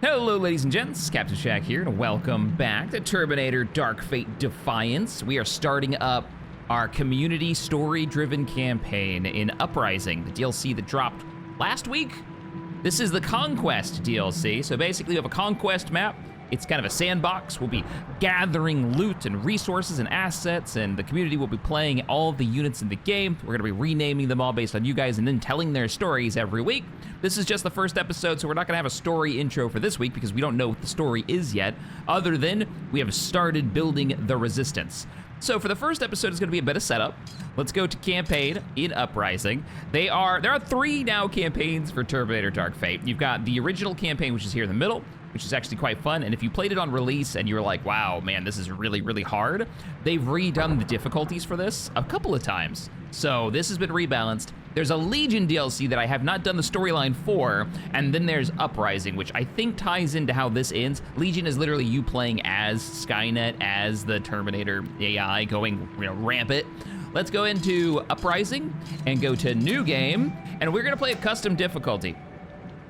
Hello, ladies and gents, Captain Shack here, and welcome back to Terminator Dark Fate Defiance. We are starting up our community story-driven campaign in Uprising, the DLC that dropped last week. This is the Conquest DLC, so basically we have a Conquest map. It's kind of a sandbox. We'll be gathering loot and resources and assets, and the community will be playing all of the units in the game. We're gonna be renaming them all based on you guys and then telling their stories every week. This is just the first episode, so we're not gonna have a story intro for this week because we don't know what the story is yet, other than we have started building the Resistance. So for the first episode, it's gonna be a bit of setup. Let's go to campaign in Uprising. There are 3 now campaigns for Terminator Dark Fate. You've got the original campaign, which is here in the middle, which is actually quite fun. And if you played it on release and you were like, wow, man, this is really, really hard, they've redone the difficulties for this a couple of times. So this has been rebalanced. There's a Legion DLC that I have not done the storyline for, and then there's Uprising, which I think ties into how this ends. Legion is literally you playing as Skynet, as the Terminator AI going, rampant. Let's go into Uprising and go to New Game, and we're gonna play a custom difficulty.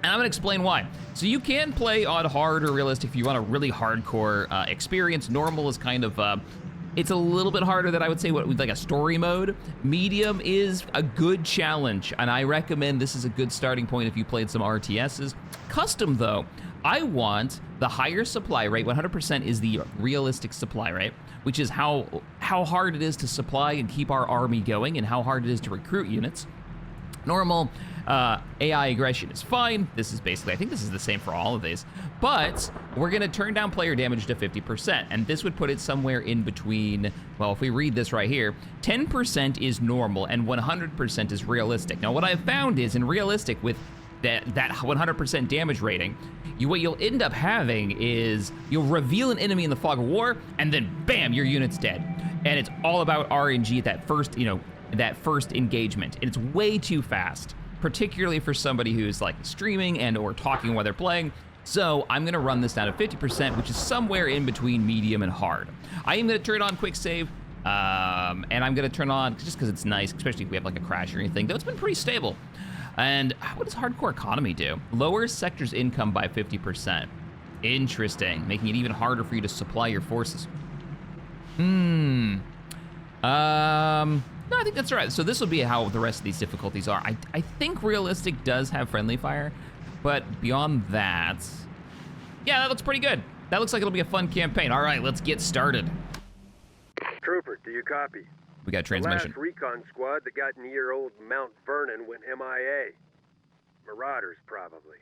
And I'm gonna explain why. So you can play on hard or realistic if you want a really hardcore experience. Normal is kind of, it's a little bit harder than I would say with like a story mode. Medium is a good challenge, and I recommend this is a good starting point if you played some RTSs. Custom though, I want the higher supply rate. 100% is the realistic supply rate, which is how hard it is to supply and keep our army going and how hard it is to recruit units. Normal AI aggression is fine. This is basically, I think this is the same for all of these, but we're gonna turn down player damage to 50%, and this would put it somewhere in between, well, if we read this right here, 10% is normal and 100% is realistic. Now, what I've found is in realistic with that 100% damage rating, what you'll end up having is you'll reveal an enemy in the fog of war, and then bam, your unit's dead. And it's all about RNG at that first, that first engagement. And it's way too fast, particularly for somebody who's like streaming and or talking while they're playing. So I'm gonna run this down to 50%, which is somewhere in between medium and hard. I am gonna turn on quick save, and I'm gonna turn on, just because it's nice, especially if we have like a crash or anything, though it's been pretty stable. And what does hardcore economy do? Lowers sector's income by 50%. Interesting, making it even harder for you to supply your forces. No, I think that's right. So this will be how the rest of these difficulties are. I think realistic does have friendly fire, but beyond that, yeah, that looks pretty good. That looks like it'll be a fun campaign. All right, let's get started. Trooper, do you copy? We got transmission. The last recon squad that got near old Mount Vernon went MIA. Marauders, probably.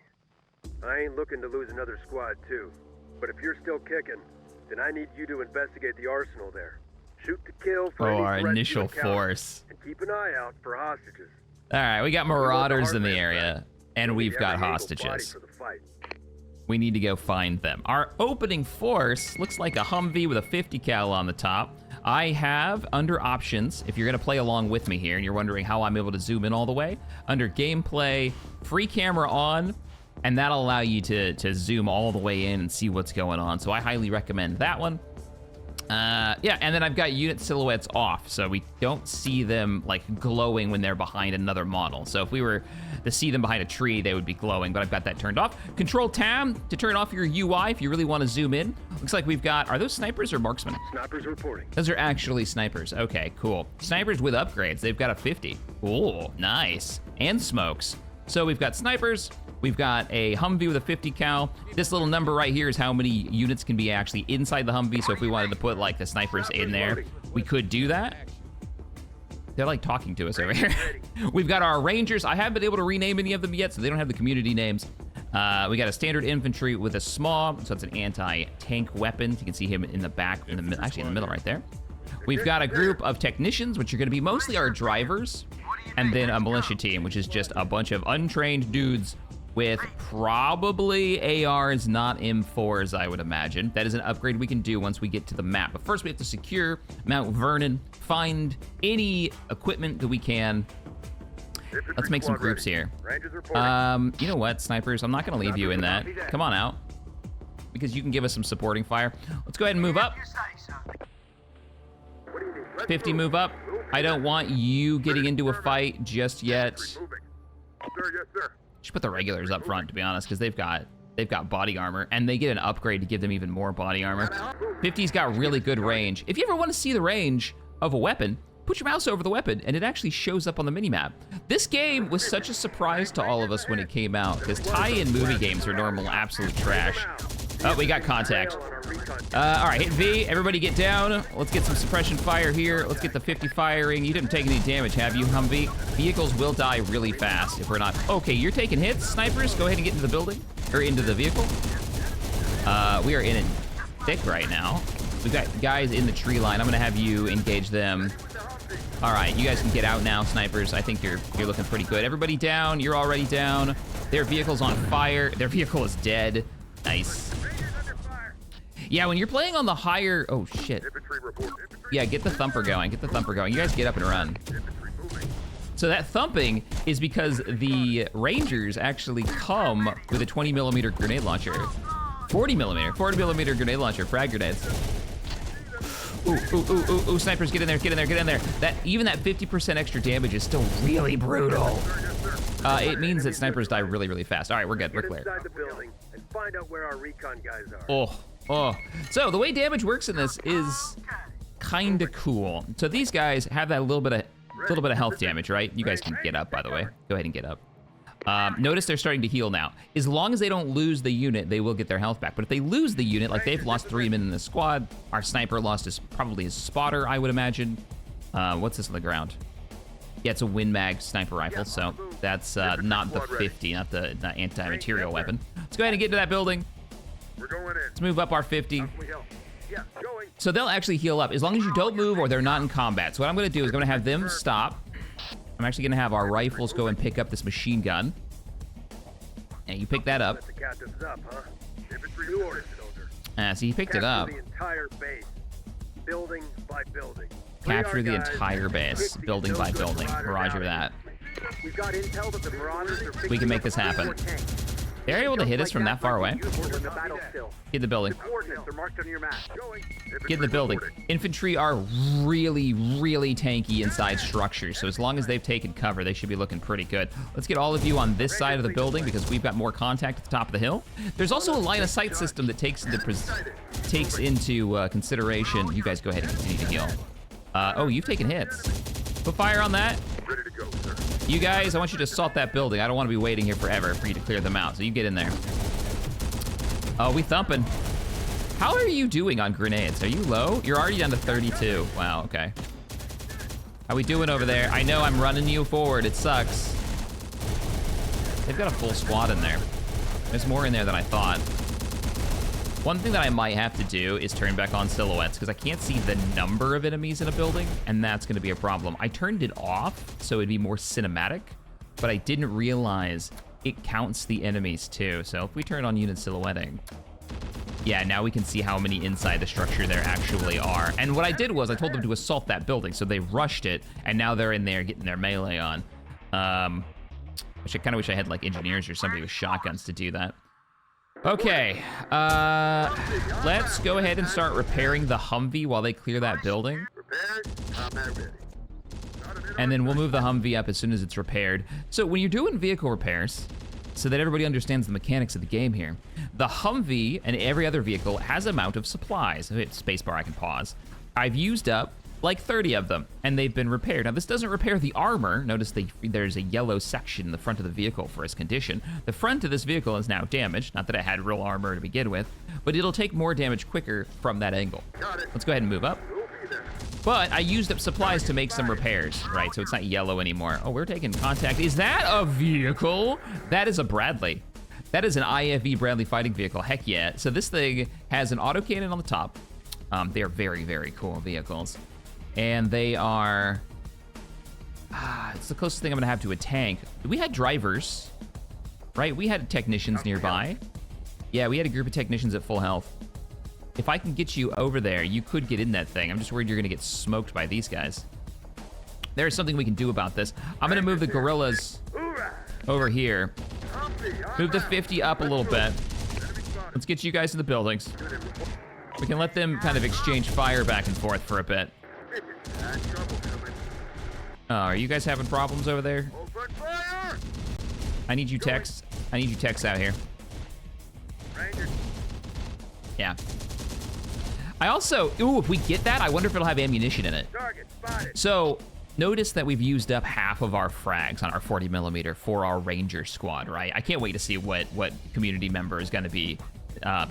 I ain't looking to lose another squad, too. But if you're still kicking, then I need you to investigate the arsenal there. Shoot to kill for any our threat initial to encounter, force. and keep an eye out for hostages. All right, we got marauders in the area, and we've got Have an able hostages. body for the fight. We need to go find them. Our opening force looks like a Humvee with a 50 cal on the top. I have, under options, if you're gonna play along with me here and you're wondering how I'm able to zoom in all the way, under gameplay, free camera on, and that'll allow you to zoom all the way in and see what's going on. So I highly recommend that one. Yeah, and then I've got unit silhouettes off, so we don't see them like glowing when they're behind another model. So if we were to see them behind a tree, they would be glowing, but I've got that turned off. Control Tab to turn off your UI if you really want to zoom in. Looks like we've got, are those snipers or marksmen? Snipers reporting. Those are actually snipers. Okay, cool. Snipers with upgrades. They've got a 50. Ooh, nice. And smokes. So we've got snipers. We've got a Humvee with a 50 cal. This little number right here is how many units can be actually inside the Humvee. So if we wanted to put like the snipers in there, we could do that. They're like talking to us over here. We've got our Rangers. I haven't been able to rename any of them yet, so they don't have the community names. We got a standard infantry with a SMAW, so it's an anti-tank weapon. You can see him in the back, actually in the middle right there. We've got a group of technicians, which are gonna be mostly our drivers, and then a militia team, which is just a bunch of untrained dudes with probably ARs, not M4s, I would imagine. That is an upgrade we can do once we get to the map. But first we have to secure Mount Vernon, find any equipment that we can. Let's make some groups here. You know what, snipers, I'm not gonna leave you in that. Come on out, because you can give us some supporting fire. Let's go ahead and move up. 50 move up. I don't want you getting into a fight just yet. Sir, yes, sir. Should put the regulars up front, to be honest, because they've got They've got body armor, and they get an upgrade to give them even more body armor. 50's got really good range. If you ever want to see the range of a weapon, put your mouse over the weapon, and it actually shows up on the minimap. This game was such a surprise to all of us when it came out, because tie-in movie games are normal absolute trash. Oh, we got contact. All right, hit V. Everybody get down. Let's get some suppression fire here. Let's get the 50 firing. You didn't take any damage, have you, Humvee? Vehicles will die really fast if we're not... Okay, you're taking hits, snipers. Go ahead and get into the building, or into the vehicle. We are in it thick right now. We've got guys in the tree line. I'm gonna have you engage them. All right, you guys can get out now, snipers. I think you're looking pretty good. Everybody down. You're already down. Their vehicle's on fire. Their vehicle is dead. Nice. Yeah, when you're playing on the higher... Oh, shit. Yeah, get the thumper going. Get the thumper going. You guys get up and run. So that thumping is because the Rangers actually come with a 20mm grenade launcher. 40mm grenade launcher, frag grenades. Ooh, snipers, get in there, get in there, get in there. Even that 50% extra damage is still really brutal. It means that snipers die really, really fast. All right, we're good, we're clear. Inside the building and find out where our recon guys are. Oh. So the way damage works in this is kind of cool. So these guys have that little bit of health damage, right? You guys can get up, by the way. Go ahead and get up. Notice they're starting to heal now. As long as they don't lose the unit, they will get their health back. But if they lose the unit, like they've lost 3 men in the squad, our sniper lost probably his spotter, I would imagine. What's this on the ground? Yeah, it's a Win Mag sniper rifle, so that's not the 50, not the anti-material weapon. Let's go ahead and get into that building. We're going in. Let's move up our 50. So they'll actually heal up as long as you don't move or they're not in combat. So what I'm gonna do is I'm gonna have them stop. I'm actually gonna have our rifles go and pick up this machine gun. And you pick that up. The captain's up, huh? Infantry orders, soldier. So you picked it up. The entire base, building by building. Capture the entire base, building by building. Roger that. We've got intel that the Marauders are We can make this happen. They're able to hit us from that far away. Get in the building. Get in the building. Infantry are really, really tanky inside structures, so as long as they've taken cover, they should be looking pretty good. Let's get all of you on this side of the building because we've got more contact at the top of the hill. There's also a line of sight system that takes into consideration. You guys go ahead and continue to heal. Oh, you've taken hits. Put fire on that. Ready to go, sir. You guys, I want you to assault that building. I don't want to be waiting here forever for you to clear them out, so you get in there. Oh, we thumping. How are you doing on grenades? Are you low? You're already down to 32. Wow, okay. How we doing over there? I know I'm running you forward. It sucks. They've got a full squad in there. There's more in there than I thought. One thing that I might have to do is turn back on silhouettes because I can't see the number of enemies in a building, and that's going to be a problem. I turned it off so it'd be more cinematic, but I didn't realize it counts the enemies too. So if we turn on unit silhouetting, yeah, now we can see how many inside the structure there actually are. And what I did was I told them to assault that building, so they rushed it, and now they're in there getting their melee on. Which I kind of wish I had like engineers or somebody with shotguns to do that. Okay, let's go ahead and start repairing the Humvee while they clear that building. And then we'll move the Humvee up as soon as it's repaired. So when you're doing vehicle repairs, so that everybody understands the mechanics of the game here, the Humvee and every other vehicle has an amount of supplies. If it's spacebar, I can pause. I've used up like 30 of them, and they've been repaired. Now, this doesn't repair the armor. Notice there's a yellow section in the front of the vehicle for its condition. The front of this vehicle is now damaged. Not that it had real armor to begin with, but it'll take more damage quicker from that angle. Let's go ahead and move up. But I used up supplies to make some repairs, right? So it's not yellow anymore. Oh, we're taking contact. Is that a vehicle? That is a Bradley. That is an IFV Bradley fighting vehicle. Heck yeah. So this thing has an autocannon on the top. They are very, very cool vehicles. And they are, it's the closest thing I'm gonna have to a tank. We had drivers, right? We had technicians nearby. Yeah, we had a group of technicians at full health. If I can get you over there, you could get in that thing. I'm just worried you're gonna get smoked by these guys. There's something we can do about this. I'm gonna move the gorillas over here. Move the 50 up a little bit. Let's get you guys in the buildings. We can let them kind of exchange fire back and forth for a bit. Oh, are you guys having problems over there? I need you techs. I need you techs out here. Yeah. I also, ooh, if we get that, I wonder if it'll have ammunition in it. Target spotted. So notice that we've used up half of our frags on our 40 millimeter for our Ranger squad, right? I can't wait to see what community member is gonna be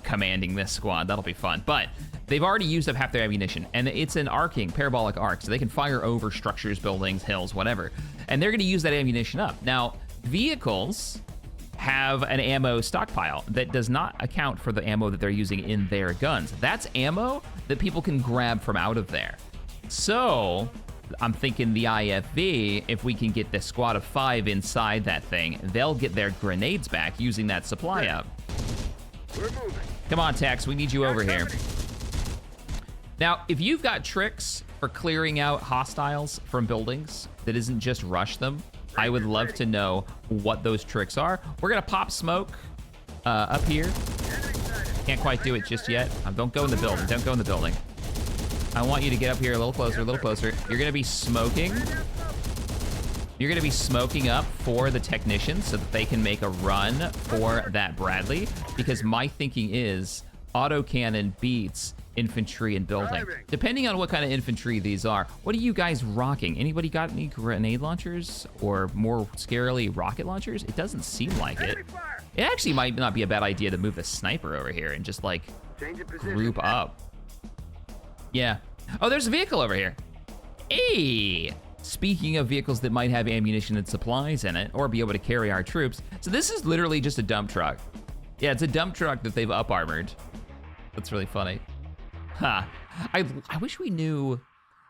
commanding this squad. That'll be fun. But they've already used up half their ammunition, and it's an arcing, parabolic arc, so they can fire over structures, buildings, hills, whatever. And they're gonna use that ammunition up. Now, vehicles have an ammo stockpile that does not account for the ammo that they're using in their guns. That's ammo that people can grab from out of there. So I'm thinking the IFV, if we can get the squad of 5 inside that thing, they'll get their grenades back using that supply up. We're moving. Come on, Tex, we need you over here. Now, if you've got tricks for clearing out hostiles from buildings that isn't just rush them, I would love to know what those tricks are. We're gonna pop smoke up here. Can't quite do it just yet. Don't go in the building, don't go in the building. I want you to get up here a little closer, a little closer. You're gonna be smoking. You're gonna be smoking up for the technicians so that they can make a run for that Bradley, because my thinking is autocannon beats infantry and building. Depending on what kind of infantry these are. What are you guys rocking? Anybody got any grenade launchers or more scarily rocket launchers? It doesn't seem like it. It actually might not be a bad idea to move the sniper over here and just like group up. Yeah. Oh, there's a vehicle over here. Hey! Speaking of vehicles that might have ammunition and supplies in it or be able to carry our troops. So this is literally just a dump truck. Yeah, it's a dump truck that they've up armored. That's really funny. Huh. I wish we knew,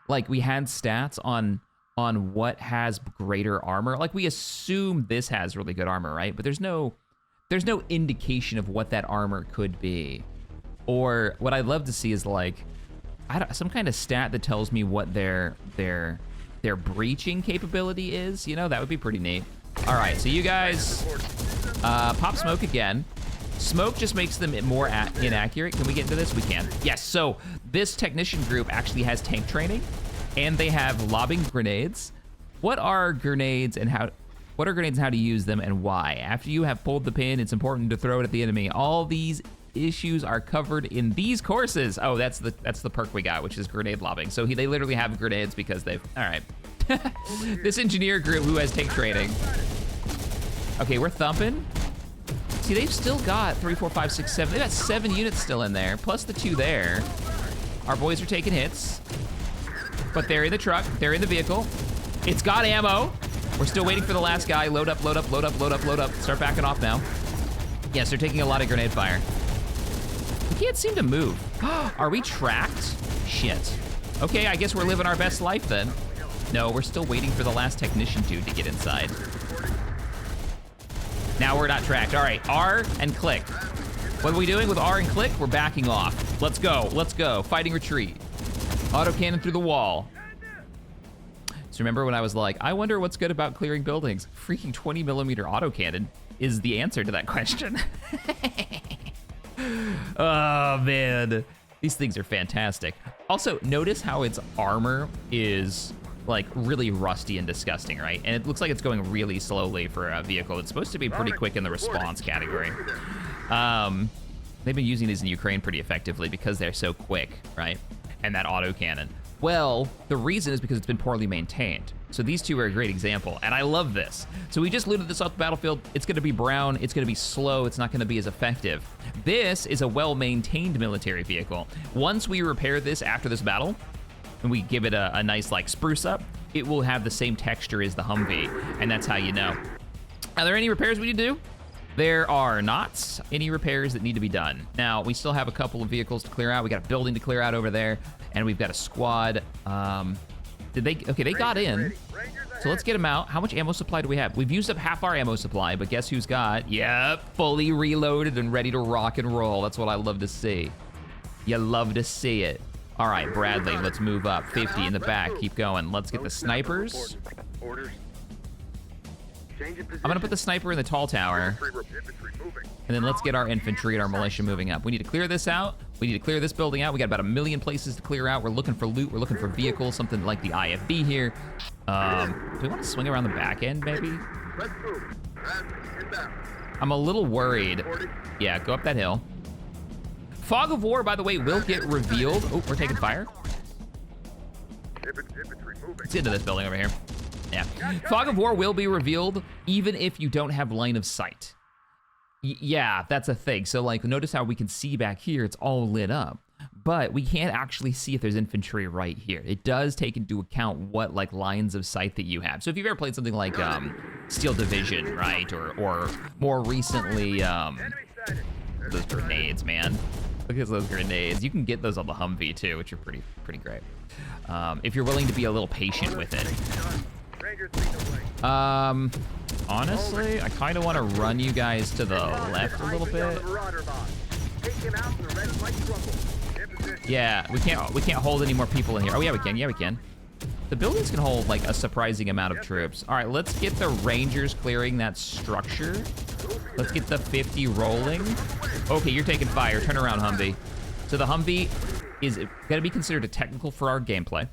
like, we had stats on what has greater armor. Like, we assume this has really good armor, right? But there's no indication of what that armor could be. Or what I'd love to see is like, some kind of stat that tells me what their breaching capability is. You know, that would be pretty neat. All right, so you guys pop smoke again. Smoke just makes them more inaccurate. Can we get into this? We can. Yes, so this technician group actually has tank training, and they have lobbing grenades. What are grenades and how to use them and why? After you have pulled the pin, it's important to throw it at the enemy. All these issues are covered in these courses. Oh, that's the perk we got, which is grenade lobbing. So they literally have grenades because they've, all right. This engineer group who has tank training. Okay, we're thumping. See, they've still got 3, 4, 5, 6, 7. They got 7 units still in there, plus the 2 there. Our boys are taking hits, but they're in the truck. They're in the vehicle. It's got ammo. We're still waiting for the last guy. Load up, load up, load up, load up, load up. Start backing off now. Yes, they're taking a lot of grenade fire. We can't seem to move. Are we tracked? Shit. Okay, I guess we're living our best life then. No, we're still waiting for the last technician dude to get inside. Now we're not tracked. All right, R and click. What are we doing with R and click? We're backing off. Let's go, let's go. Fighting retreat. Autocannon through the wall. So remember when I was like, I wonder what's good about clearing buildings? Freaking 20 millimeter autocannon is the answer to that question. Oh man, these things are fantastic. Also, notice how its armor is like really rusty and disgusting, right? And it looks like it's going really slowly for a vehicle. It's supposed to be pretty quick in the response category. They've been using these in Ukraine pretty effectively because they're so quick, right? And that autocannon. Well, the reason is because it's been poorly maintained. So these two are a great example, and I love this. So we just looted this off the battlefield. It's gonna be brown, it's gonna be slow, it's not gonna be as effective. This is a well-maintained military vehicle. Once we repair this after this battle, and we give it a nice like spruce up, it will have the same texture as the Humvee, and that's how you know. Are there any repairs we need to do? There are not any repairs that need to be done. Now, we still have a couple of vehicles to clear out. We got a building to clear out over there, and we've got a squad. Okay, they got in. So let's get them out. How much ammo supply do we have? We've used up half our ammo supply, but guess who's got? Yep, fully reloaded and ready to rock and roll. That's what I love to see. You love to see it. All right, Bradley, let's move up. 50 in the back, keep going. Let's get the snipers. I'm gonna put the sniper in the tall tower. And then let's get our infantry and our militia moving up. We need to clear this out. We need to clear this building out. We got about 1 million places to clear out. We're looking for loot. We're looking for vehicles, something like the IFV here. Do we want to swing around the back end, maybe? I'm a little worried. Yeah, go up that hill. Fog of War, by the way, will get revealed. Oh, we're taking fire. Let's get into this building over here. Yeah. Fog of War will be revealed even if you don't have line of sight. Yeah, that's a thing. So like, notice how we can see back here, it's all lit up, but we can't actually see if there's infantry right here. It does take into account what like lines of sight that you have. So if you've ever played something like Steel Division, right? Or more recently, those grenades, man. Look at those grenades. You can get those on the Humvee too, which are pretty great. If you're willing to be a little patient with it. Honestly, I kind of want to run you guys to the left a little bit. Yeah, we can't hold any more people in here. Oh yeah, we can. Yeah, we can. The buildings can hold like a surprising amount of troops. All right, let's get the Rangers clearing that structure. Let's get the 50 rolling. Okay, you're taking fire. Turn around, Humvee. So the Humvee is gonna be considered a technical for our gameplay.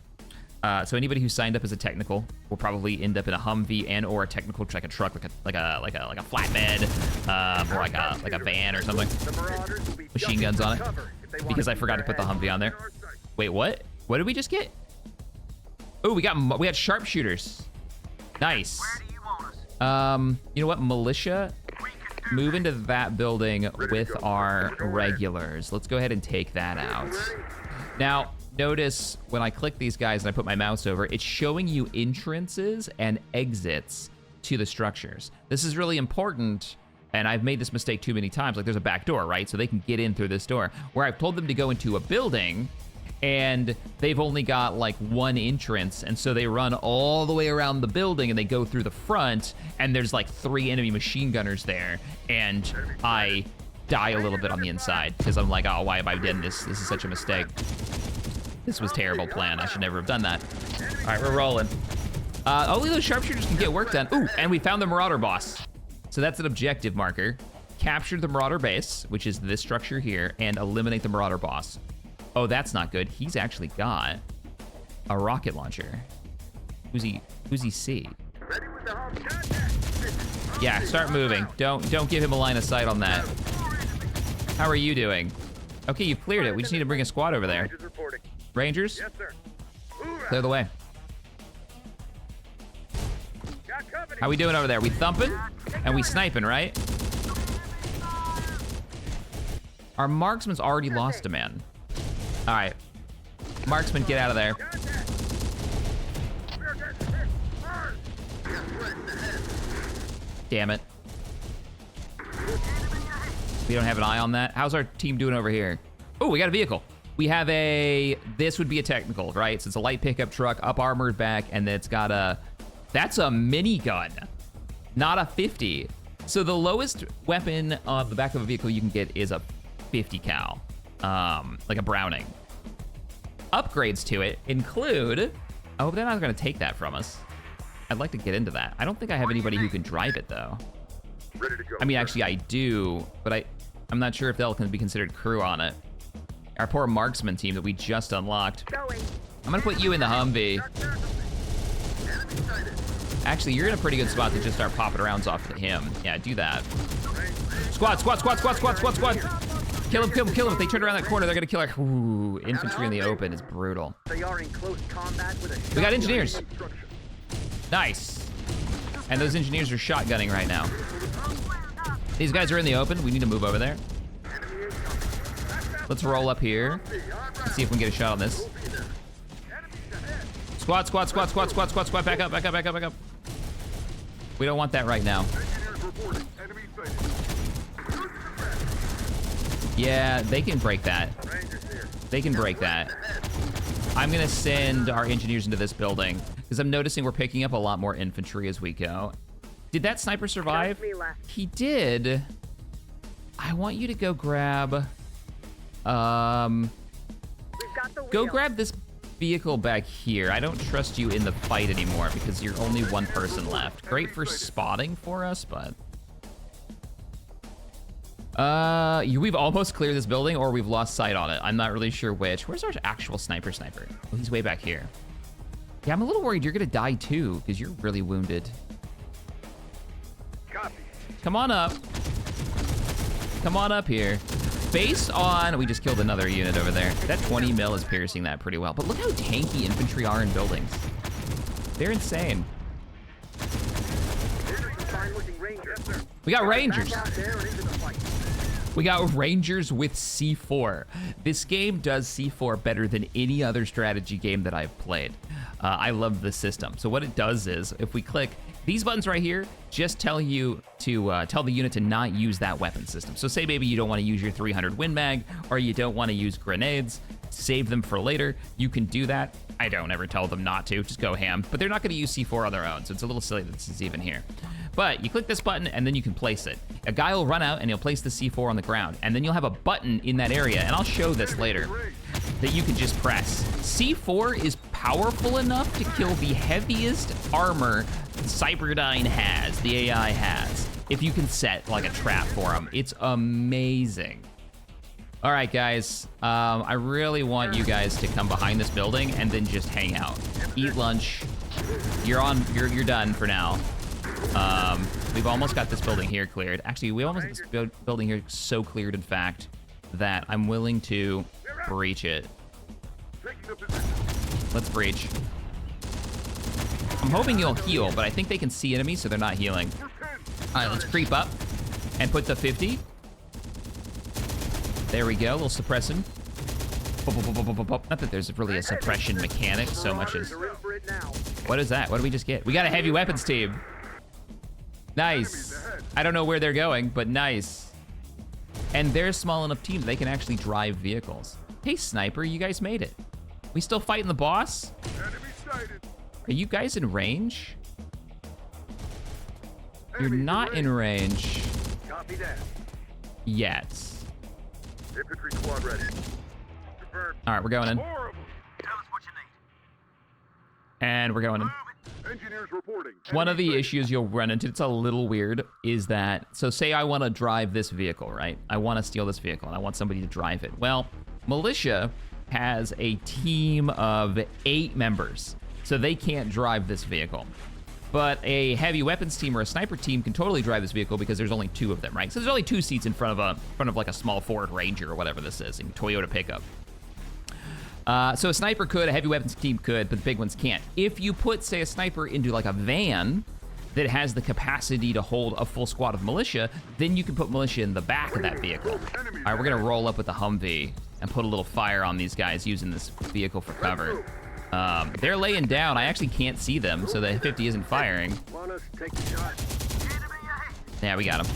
So anybody who signed up as a technical will probably end up in a Humvee and or a technical like a truck, like a flatbed, or like a van or something. Machine guns on it. Because I forgot to put the Humvee on there. Wait, what? What did we just get? Oh, we had sharpshooters. Nice. You know what, militia? Move into that building with our regulars. Let's go ahead and take that out. Now, notice when I click these guys and I put my mouse over, it's showing you entrances and exits to the structures. This is really important, and I've made this mistake too many times. Like, there's a back door, right? So they can get in through this door. Where I've told them to go into a building, and they've only got like one entrance, and so they run all the way around the building and they go through the front, and there's like 3 enemy machine gunners there, and I die a little bit on the inside because I'm like, oh, why have I done this? This is such a mistake. This was terrible plan. I should never have done that. All right, we're rolling. Only those sharpshooters can get work done. Ooh, and we found the Marauder boss. So that's an objective marker. Capture the Marauder base, which is this structure here, and eliminate the Marauder boss. Oh, that's not good. He's actually got a rocket launcher. Who's he see? Yeah, start moving. Don't give him a line of sight on that. How are you doing? Okay, you've cleared it. We just need to bring a squad over there. Rangers? Yes, sir. Clear the way. How we doing over there? We thumping? And we sniping, right? Our marksman's already lost a man. All right. Marksman, get out of there. Damn it. We don't have an eye on that. How's our team doing over here? Oh, we got a vehicle. We have this would be a technical, right? So it's a light pickup truck, up armored back, and it's got that's a minigun, not a 50. So the lowest weapon on the back of a vehicle you can get is a 50 cal, like a Browning. Upgrades to it include, oh, they're not gonna take that from us. I'd like to get into that. I don't think I have anybody who can drive it though. Ready to go. I mean, actually I do, but I'm not sure if they'll be considered crew on it. Our poor marksman team that we just unlocked. I'm gonna put you in the Humvee. Actually, you're in a pretty good spot to just start popping rounds off to him. Yeah, do that. Squad. Kill him. If they turn around that corner, they're gonna kill our infantry in the open. Is brutal. They are in close combat with a We got engineers. Nice. And those engineers are shotgunning right now. These guys are in the open. We need to move over there. Let's roll up here. Let's see if we can get a shot on this. Squad. Back up. We don't want that right now. Yeah, they can break that. I'm gonna send our engineers into this building because I'm noticing we're picking up a lot more infantry as we go. Did that sniper survive? He did. I want you to go grab, go grab this vehicle back here. I don't trust you in the fight anymore because you're only one person left. Great for spotting for us, but we've almost cleared this building or we've lost sight on it. I'm not really sure which. Where's our actual sniper? Oh, he's way back here. Yeah, I'm a little worried you're gonna die too because you're really wounded. Come on up here. based on, we just killed another unit over there. That 20 mil is piercing that pretty well. But look how tanky infantry are in buildings. They're insane. We got Rangers. We got Rangers with C4. This game does C4 better than any other strategy game that I've played. I love the system. So what it does is, if we click, these buttons right here just tell you to tell the unit to not use that weapon system. So say maybe you don't want to use your 300 Win Mag, or you don't want to use grenades, save them for later. You can do that. I don't ever tell them not to, just go ham. But they're not gonna use C4 on their own, so it's a little silly that this is even here. But you click this button and then you can place it. A guy will run out and he'll place the C4 on the ground, and then you'll have a button in that area, and I'll show this later, that you can just press. C4 is powerful enough to kill the heaviest armor Cyberdyne has, the AI has, if you can set like a trap for them. It's amazing. All right, guys, I really want you guys to come behind this building and then just hang out. Eat lunch. You're done for now. We've almost got this building here cleared. Actually, we almost got this building here so cleared, in fact, that I'm willing to breach it. Let's breach. I'm hoping you'll heal, but I think they can see enemies, so they're not healing. All right, let's creep up and put the 50. There we go, a little suppressing. Not that there's really a suppression mechanic so much as... What is that? What did we just get? We got a heavy weapons team. Nice. I don't know where they're going, but nice. And they're a small enough team that they can actually drive vehicles. Hey, Sniper, you guys made it. We still fighting the boss? Are you guys in range? You're not in range yet. Infantry squad ready. All right, we're going in. Tell us what you need. And we're going in. Engineers reporting. One of the issues you'll run into, it's a little weird, is that, so say I want to drive this vehicle, right? I want to steal this vehicle and I want somebody to drive it. Well, Militia has a team of 8 members, so they can't drive this vehicle. But a heavy weapons team or a sniper team can totally drive this vehicle because there's only 2 of them, right? So there's only 2 seats in front of like a small Ford Ranger or whatever this is, a Toyota pickup. So a sniper could, a heavy weapons team could, but the big ones can't. If you put, say, a sniper into like a van that has the capacity to hold a full squad of militia, then you can put militia in the back of that vehicle. All right, we're gonna roll up with the Humvee and put a little fire on these guys using this vehicle for cover. They're laying down. I actually can't see them, so the 50 isn't firing. Yeah, we got him.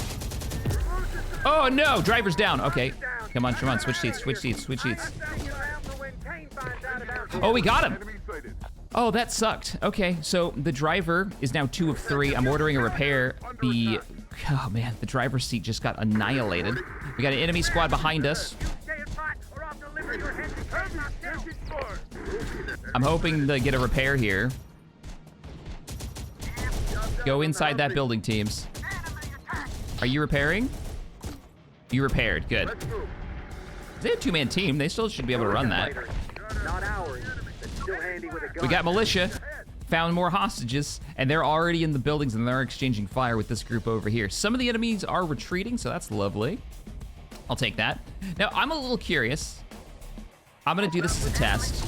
Oh no, driver's down. Okay, come on, switch seats, switch seats, switch seats. Oh, we got him. Oh, that sucked. Okay, so the driver is now 2 of 3. I'm ordering a repair. Oh man, the driver's seat just got annihilated. We got an enemy squad behind us. I'm hoping to get a repair here. Go inside that building, teams. Are you repairing? You repaired, good. They have a 2-man team. They still should be able to run that. We got militia. Found more hostages, and they're already in the buildings, and they're exchanging fire with this group over here. Some of the enemies are retreating, so that's lovely. I'll take that. Now, I'm a little curious. I'm gonna do this as a test.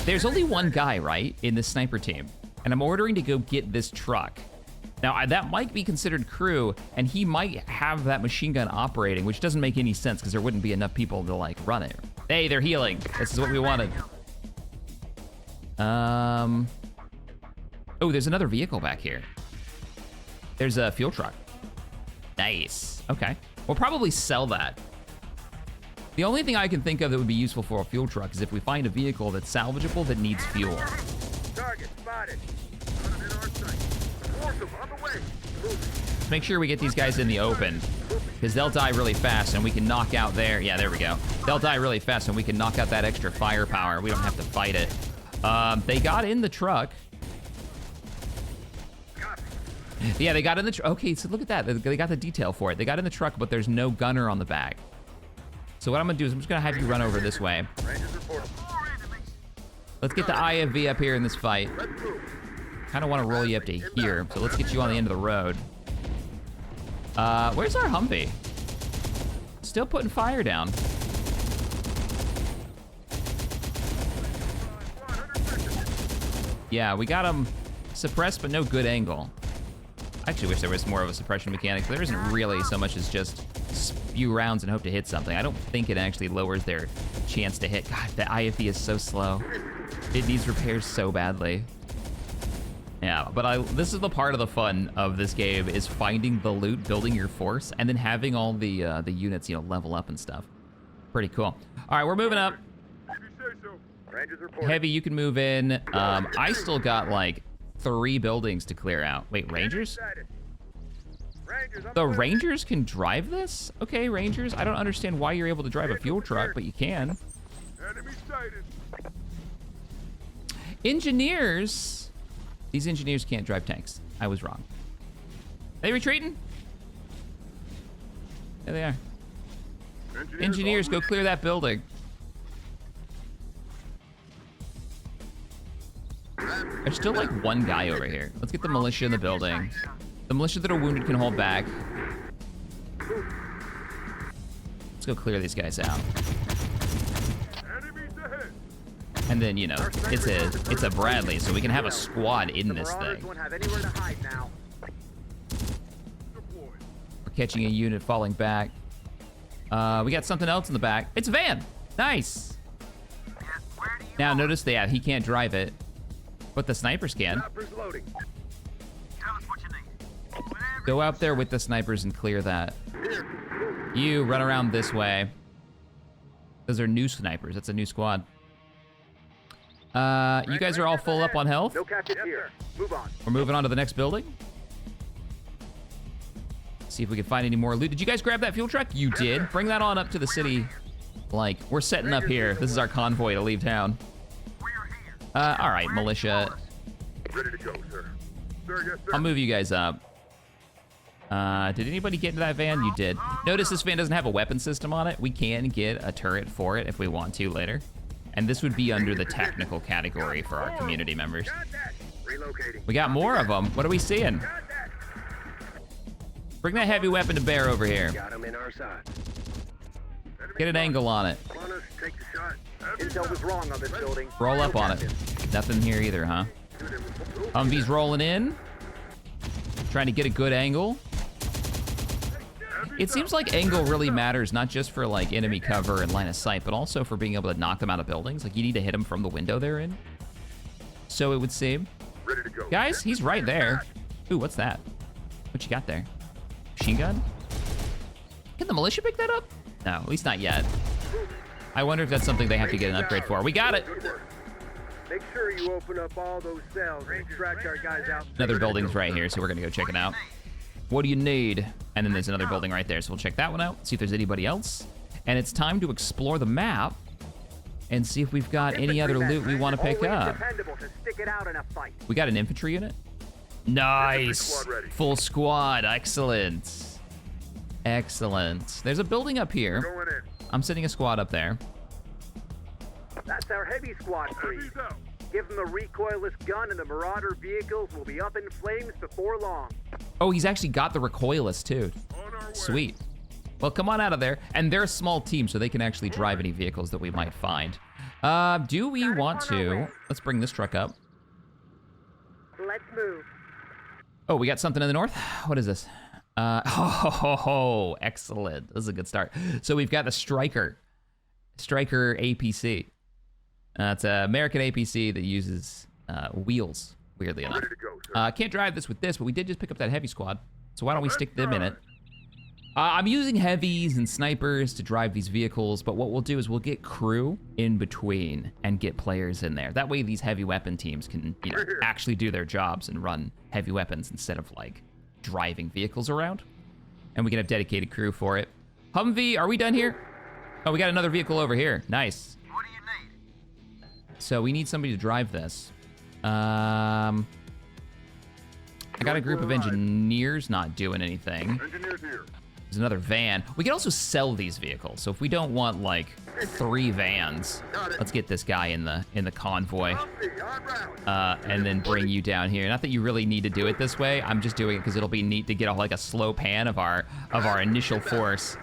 There's only 1 guy, right, in this sniper team, and I'm ordering to go get this truck. Now, that might be considered crew, and he might have that machine gun operating, which doesn't make any sense because there wouldn't be enough people to, like, run it. Hey, they're healing. This is what we wanted. Oh, there's another vehicle back here. There's a fuel truck. Nice. Okay. We'll probably sell that. The only thing I can think of that would be useful for a fuel truck is if we find a vehicle that's salvageable that needs fuel. Target spotted. Let's make sure we get these guys in the open, because they'll die really fast and we can knock out their... Yeah, there we go. They'll die really fast and we can knock out that extra firepower. We don't have to fight it. They got in the truck. Yeah, they got in the truck. Okay, so look at that. They got the detail for it. They got in the truck, but there's no gunner on the back. So what I'm gonna do is I'm just gonna have you run over this way. Let's get the IFV up here in this fight. Kinda wanna roll you up to here, so let's get you on the end of the road. Where's our Humvee? Still putting fire down. Yeah, we got him suppressed, but no good angle. I actually wish there was more of a suppression mechanic. There isn't really so much as just spew rounds and hope to hit something. I don't think it actually lowers their chance to hit. God, the IFV is so slow. It needs repairs so badly. Yeah, but this is the part of the fun of this game, is finding the loot, building your force, and then having all the units, you know, level up and stuff. Pretty cool. All right, we're moving up. Heavy, you can move in. I still got like 3 buildings to clear out. Wait, Rangers? The Rangers can drive this? Okay, Rangers. I don't understand why you're able to drive a fuel truck, but you can. Engineers. These engineers can't drive tanks. I was wrong. Are they retreating? There they are. Engineers, go clear that building. There's still like 1 guy over here. Let's get the militia in the building. The militia that are wounded can hold back. Let's go clear these guys out. And then, you know, it's a Bradley, so we can have a squad in this thing. We're catching a unit falling back. We got something else in the back. It's a van. Nice. Now notice that he can't drive it, but the snipers can. Go out there with the snipers and clear that. You run around this way. Those are new snipers. That's a new squad. You guys are all full up on health? No captain here. Move on. We're moving on to the next building. See if we can find any more loot. Did you guys grab that fuel truck? You did. Bring that on up to the city. Like, we're setting up here. This is our convoy to leave town. All right, militia. Ready to go, sir. Sir, yes, sir. I'll move you guys up. Did anybody get into that van? You did. Notice this van doesn't have a weapon system on it. We can get a turret for it if we want to later. And this would be under the technical category for our community members. We got more of them. What are we seeing? Bring that heavy weapon to bear over here. Got him in our side. Get an angle on it. Come on, us, take the shot. Intel was wrong on this building. Roll up on it. Nothing here either, huh? Humvee's rolling in. Trying to get a good angle. It seems like angle really matters, not just for like enemy cover and line of sight, but also for being able to knock them out of buildings. Like you need to hit them from the window they're in. So it would seem. Guys, he's right there. Ooh, what's that? What you got there? Machine gun? Can the militia pick that up? No, at least not yet. I wonder if that's something they have to get an upgrade for. We got it. Make sure you open up all those cells and extract our guys out. Another building's right here, so we're gonna go check it out. What do you need? And then there's another building right there, so we'll check that one out, see if there's anybody else. And it's time to explore the map and see if we've got any other loot we want to pick up. We got an infantry unit? Nice. Full squad. Excellent. Excellent. There's a building up here. I'm sending a squad up there. That's our heavy squad please. Give them a recoilless gun and the Marauder vehicles will be up in flames before long. Oh, he's actually got the recoilless too. Sweet. Well, come on out of there. And they're a small team, so they can actually drive any vehicles that we might find. Do we want to? Let's bring this truck up. Let's move. Oh, we got something in the north? What is this? Excellent. This is a good start. So we've got the Striker APC. It's an American APC that uses wheels, weirdly enough. Can't drive this with this, but we did just pick up that heavy squad. So why don't we stick them in it? I'm using heavies and snipers to drive these vehicles, but what we'll do is we'll get crew in between and get players in there. That way these heavy weapon teams can, you know, actually do their jobs and run heavy weapons instead of like driving vehicles around. And we can have dedicated crew for it. Humvee, are we done here? Oh, we got another vehicle over here. Nice. What do you need? So we need somebody to drive this. I got a group of engineers not doing anything. Engineers here. There's another van. We can also sell these vehicles. So if we don't want like 3 vans, let's get this guy in the convoy, and then bring you down here. Not that you really need to do it this way. I'm just doing it because it'll be neat to get like a slow pan of our initial force.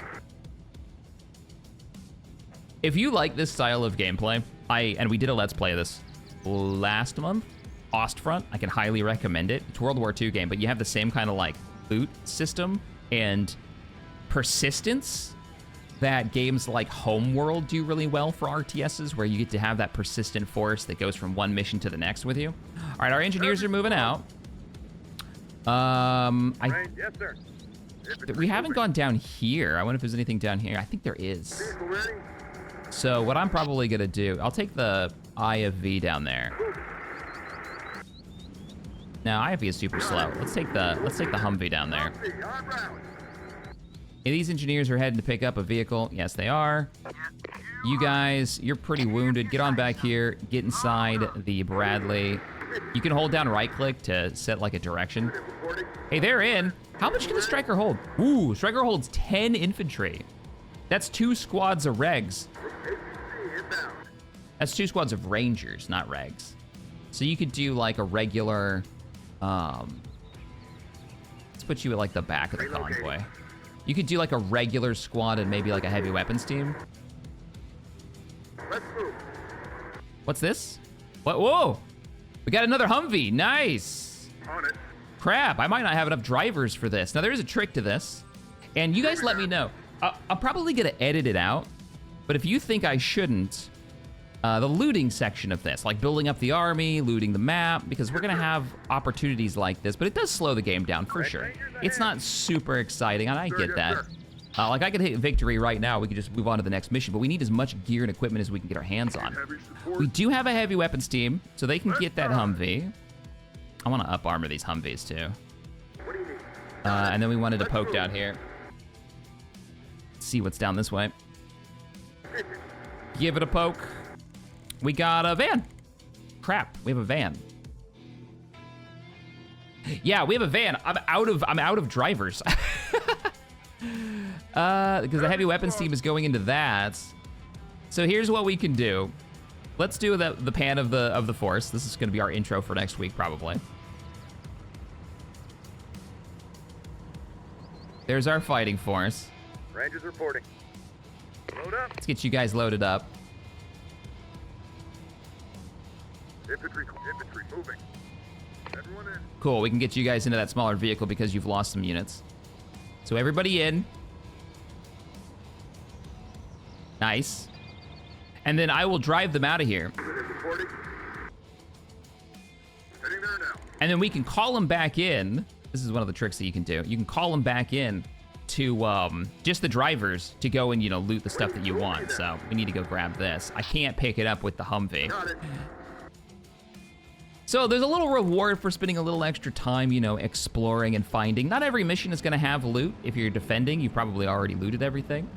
If you like this style of gameplay, and we did a Let's Play of this last month, Ostfront, I can highly recommend it. It's a World War II game, but you have the same kind of like loot system and persistence that games like Homeworld do really well for RTSs, where you get to have that persistent force that goes from one mission to the next with you. All right, our engineers are moving out. Yes, sir. We haven't gone down here. I wonder if there's anything down here. I think there is. So what I'm probably gonna do, I'll take the IFV down there. Now IFV is super slow. Let's take the Humvee down there. Hey, these engineers are heading to pick up a vehicle. Yes, they are. You guys, you're pretty wounded. Get on back here. Get inside the Bradley. You can hold down right-click to set like a direction. Hey, they're in. How much can the Striker hold? Ooh, Striker holds 10 infantry. That's 2 squads of regs. That's 2 squads of rangers, not regs. So you could do like a regular, let's put you at like the back of the convoy. You could do like a regular squad and maybe like a heavy weapons team. Let's move. What's this? What? Whoa! We got another Humvee. Nice. On it. Crap, I might not have enough drivers for this. Now there is a trick to this, and you guys let me know. I'm probably gonna edit it out, but if you think I shouldn't, the looting section of this, like building up the army, looting the map, because we're gonna have opportunities like this, but it does slow the game down for sure. It's not super exciting, and I get that. Like I could hit victory right now, we could just move on to the next mission, but we need as much gear and equipment as we can get our hands on. We do have a heavy weapons team, so they can get that Humvee. I wanna up armor these Humvees too. And then we wanted to poke down here. See what's down this way. Give it a poke. We got a van. Crap, we have a van. Yeah, we have a van. I'm out of drivers. Because the heavy weapons team is going into that. So here's what we can do. Let's do the pan of the force. This is gonna be our intro for next week, probably. There's our fighting force. Rangers reporting. Load up. Let's get you guys loaded up. Infantry moving. Everyone in. Cool, we can get you guys into that smaller vehicle because you've lost some units. So everybody in. Nice. And then I will drive them out of here. Reporting. Heading there now. And then we can call them back in. This is one of the tricks that you can do. You can call them back in to just the drivers to go and, you know, loot the stuff that you want. So we need to go grab this. I can't pick it up with the Humvee. Got it. So there's a little reward for spending a little extra time, you know, exploring and finding. Not every mission is going to have loot. If you're defending, you probably already looted everything.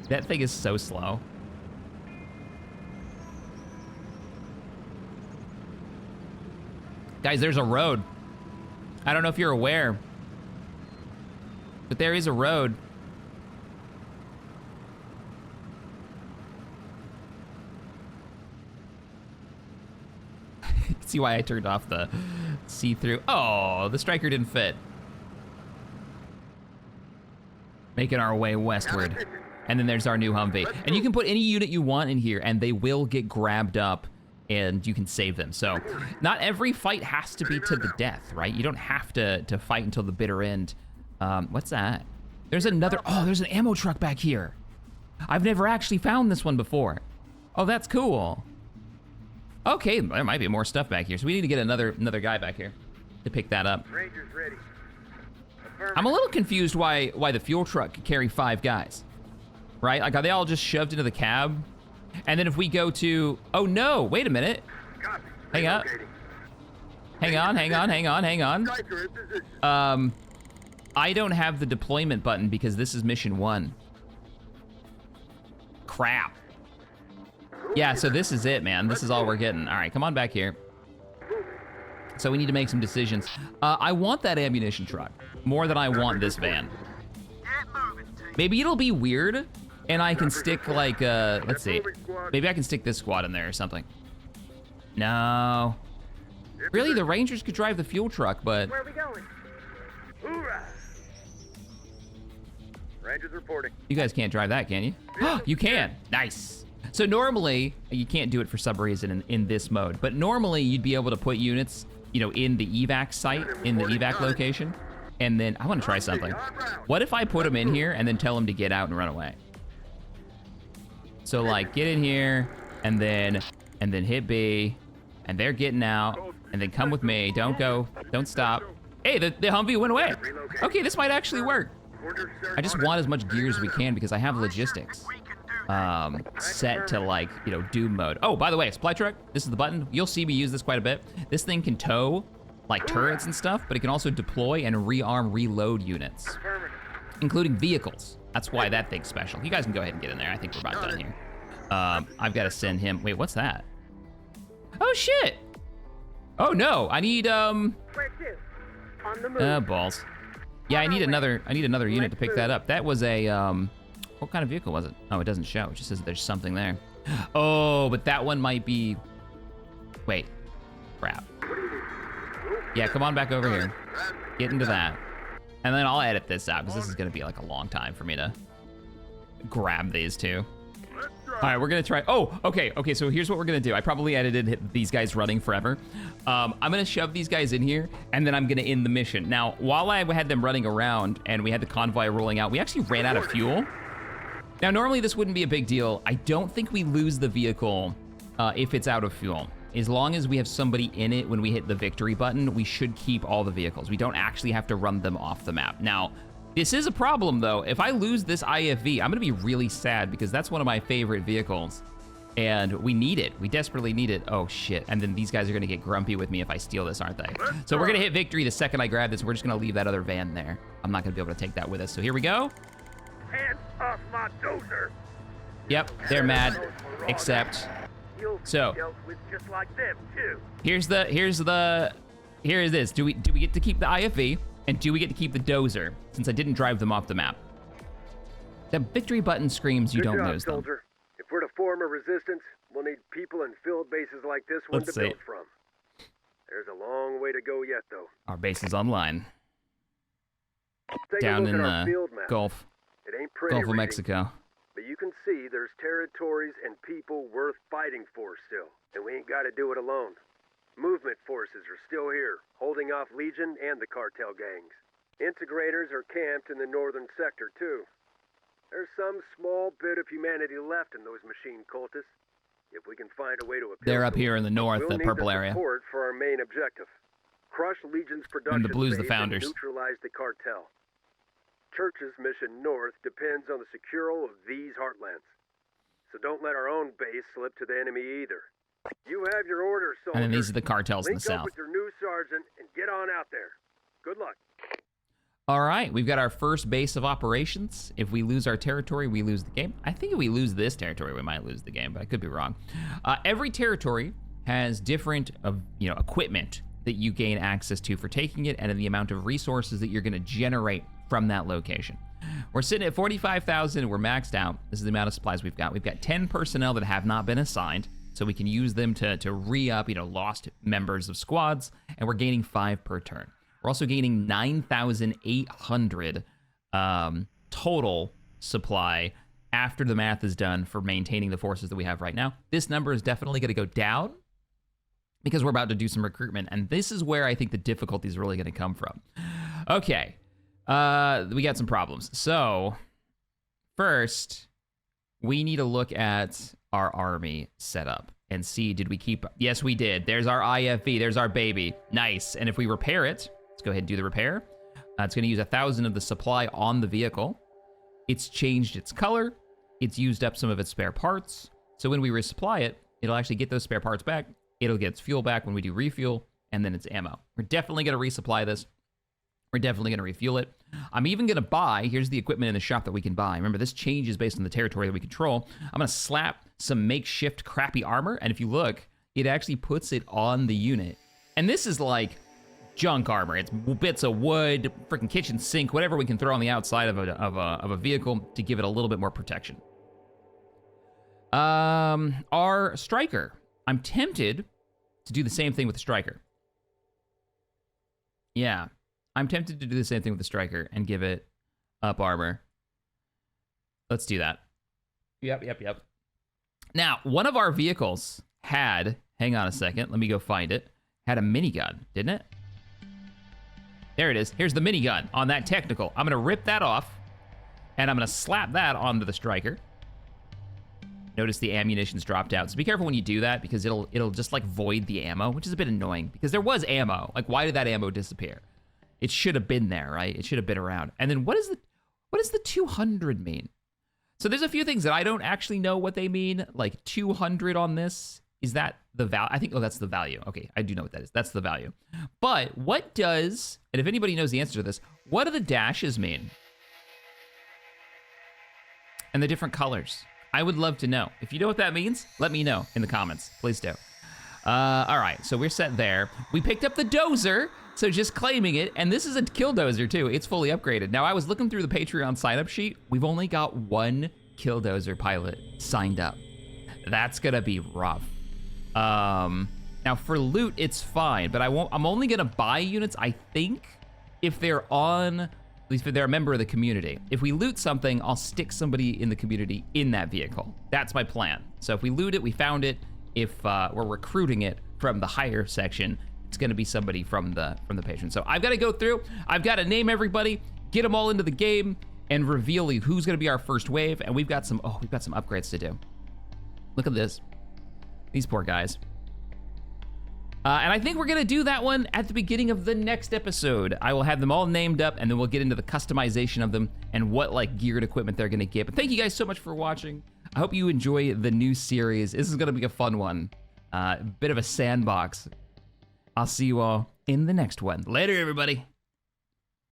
That thing is so slow. Guys, there's a road. I don't know if you're aware, but there is a road. See why I turned off the see-through. Oh, the Striker didn't fit. Making our way westward. And then there's our new Humvee. And you can put any unit you want in here and they will get grabbed up and you can save them. So not every fight has to be to the death, right? You don't have to fight until the bitter end. What's that? There's another, oh, there's an ammo truck back here. I've never actually found this one before. Oh, that's cool. Okay, there might be more stuff back here. So we need to get another guy back here to pick that up. Rangers ready. I'm a little confused why the fuel truck could carry 5 guys, right? Like, are they all just shoved into the cab? And then if we go to, oh no, wait a minute. Copy. Hang up. Hang on. Striker in position. I don't have the deployment button because this is mission 1. Crap. Yeah, so this is it, man. This is all we're getting. All right, come on back here. So we need to make some decisions. I want that ammunition truck more than I want this van. Maybe it'll be weird, and I can stick like, let's see. Maybe I can stick this squad in there or something. No. Really, the Rangers could drive the fuel truck, but... Where are we going? Hoorah! Rangers reporting. You guys can't drive that, can you? You can. Nice. So normally, you can't do it for some reason in this mode, but normally you'd be able to put units, you know, in the evac site, in the evac location, and then, I want to try something. What if I put them in here and then tell them to get out and run away? So like, get in here, and then hit B, and they're getting out, and then come with me. Don't go, don't stop. Hey, the Humvee went away. Okay, this might actually work. I just want as much gear as we can because I have logistics set to, like, you know, Doom mode. Oh, by the way, supply truck, this is the button. You'll see me use this quite a bit. This thing can tow, like, turrets and stuff, but it can also deploy and rearm reload units, including vehicles. That's why that thing's special. You guys can go ahead and get in there. I think we're about done here. I've got to send him. Wait, what's that? Oh, shit. Oh, no. I need, balls. Yeah, I need another unit to pick that up. That was a, what kind of vehicle was it? Oh, it doesn't show. It just says there's something there. Oh, but that one might be, wait, crap. Yeah, come on back over here. Get into that. And then I'll edit this out because this is gonna be like a long time for me to grab these two. All right, we're gonna try, oh, okay, so here's what we're gonna do. I probably edited these guys running forever. I'm gonna shove these guys in here, and then I'm gonna end the mission. Now, while I had them running around and we had the convoy rolling out, we actually ran out of fuel. Now, normally this wouldn't be a big deal. I don't think we lose the vehicle if it's out of fuel. As long as we have somebody in it when we hit the victory button, we should keep all the vehicles. We don't actually have to run them off the map. Now, this is a problem, though. If I lose this IFV, I'm gonna be really sad because that's one of my favorite vehicles. And we need it. We desperately need it. Oh, shit. And then these guys are gonna get grumpy with me if I steal this, aren't they? So we're gonna hit victory the second I grab this. We're just gonna leave that other van there. I'm not gonna be able to take that with us. So here we go. Hands off my dozer. Yep, they're mad, except, so just like them too. here is this. Do we get to keep the IFV, and do we get to keep the dozer, since I didn't drive them off the map? The victory button screams you don't lose them. Soldier. If we're to form a resistance, we'll need people in field bases like this one to build from. There's a long way to go yet, though. Our base is online. Take Down a look in at our the field map. Gulf It ain't pretty of reading, Mexico. but you can see there's territories and people worth fighting for still, and we ain't got to do it alone. Movement forces are still here, holding off Legion and the cartel gangs. Integrators are camped in the northern sector, too. There's some small bit of humanity left in those machine cultists. If we can find a way to appeal They're up to here them, in the north, we'll the need purple the area. support for our main objective. Crush Legion's production And the Blues, the base and founders. neutralize the cartel. Church's mission north depends on the secural of these heartlands. So don't let our own base slip to the enemy either. You have your orders, soldier. And then these are the cartels in the Link up south. with your new sergeant and get on out there. Good luck. All right, we've got our first base of operations. If we lose our territory, we lose the game. I think if we lose this territory, we might lose the game, but I could be wrong. Every territory has different equipment that you gain access to for taking it, and in the amount of resources that you're going to generate from that location. We're sitting at 45,000. We're maxed out. This is the amount of supplies we've got. We've got 10 personnel that have not been assigned, so we can use them to re-up, lost members of squads, and we're gaining 5 per turn. We're also gaining 9,800 total supply after the math is done for maintaining the forces that we have right now. This number is definitely going to go down because we're about to do some recruitment, and this is where I think the difficulty is really going to come from. Okay, we got some problems. So first, we need to look at our army setup and see, did we keep, yes, we did. There's our IFV, there's our baby. Nice, and if we repair it, let's go ahead and do the repair. It's gonna use 1,000 of the supply on the vehicle. It's changed its color. It's used up some of its spare parts. So when we resupply it, it'll actually get those spare parts back. It'll get its fuel back when we do refuel, and then its ammo. We're definitely gonna resupply this. We're definitely gonna refuel it. I'm even gonna buy, here's the equipment in the shop that we can buy. Remember, this changes based on the territory that we control. I'm gonna slap some makeshift crappy armor, and if you look, it actually puts it on the unit. And this is like junk armor. It's bits of wood, freaking kitchen sink, whatever we can throw on the outside of a vehicle to give it a little bit more protection. Our striker. I'm tempted to do the same thing with the striker. Yeah, I'm tempted to do the same thing with the striker and give it up armor. Let's do that. Yep. Now, one of our vehicles had, hang on a second, let me go find it, had a minigun, didn't it? There it is. Here's the minigun on that technical. I'm gonna rip that off, and I'm gonna slap that onto the striker. Notice the ammunition's dropped out. So be careful when you do that, because it'll just like void the ammo, which is a bit annoying, because there was ammo. Like, why did that ammo disappear? It should have been there, right? It should have been around. And then what does the 200 mean? So there's a few things that I don't actually know what they mean. Like 200 on this, is that the value? I think, oh, that's the value. Okay, I do know what that is. That's the value. But what does, and if anybody knows the answer to this, what do the dashes mean? And the different colors. I would love to know. If you know what that means, let me know in the comments. Please do. All right, so we're set there. We picked up the dozer, so just claiming it. And this is a kill dozer too. It's fully upgraded. Now, I was looking through the Patreon sign-up sheet. We've only got one kill dozer pilot signed up. That's gonna be rough. Now for loot, it's fine, but I'm only gonna buy units, I think, if they're on, at least if they're a member of the community. If we loot something, I'll stick somebody in the community in that vehicle. That's my plan. So if we loot it, we found it. If we're recruiting it from the higher section, it's gonna be somebody from the patron. So I've gotta go through, I've gotta name everybody, get them all into the game, and reveal who's gonna be our first wave. And we've got some upgrades to do. Look at this, these poor guys. And I think we're gonna do that one at the beginning of the next episode. I will have them all named up, and then we'll get into the customization of them and what like gear and equipment they're gonna get. But thank you guys so much for watching. I hope you enjoy the new series. This is gonna be a fun one. Bit of a sandbox. I'll see you all in the next one. Later, everybody.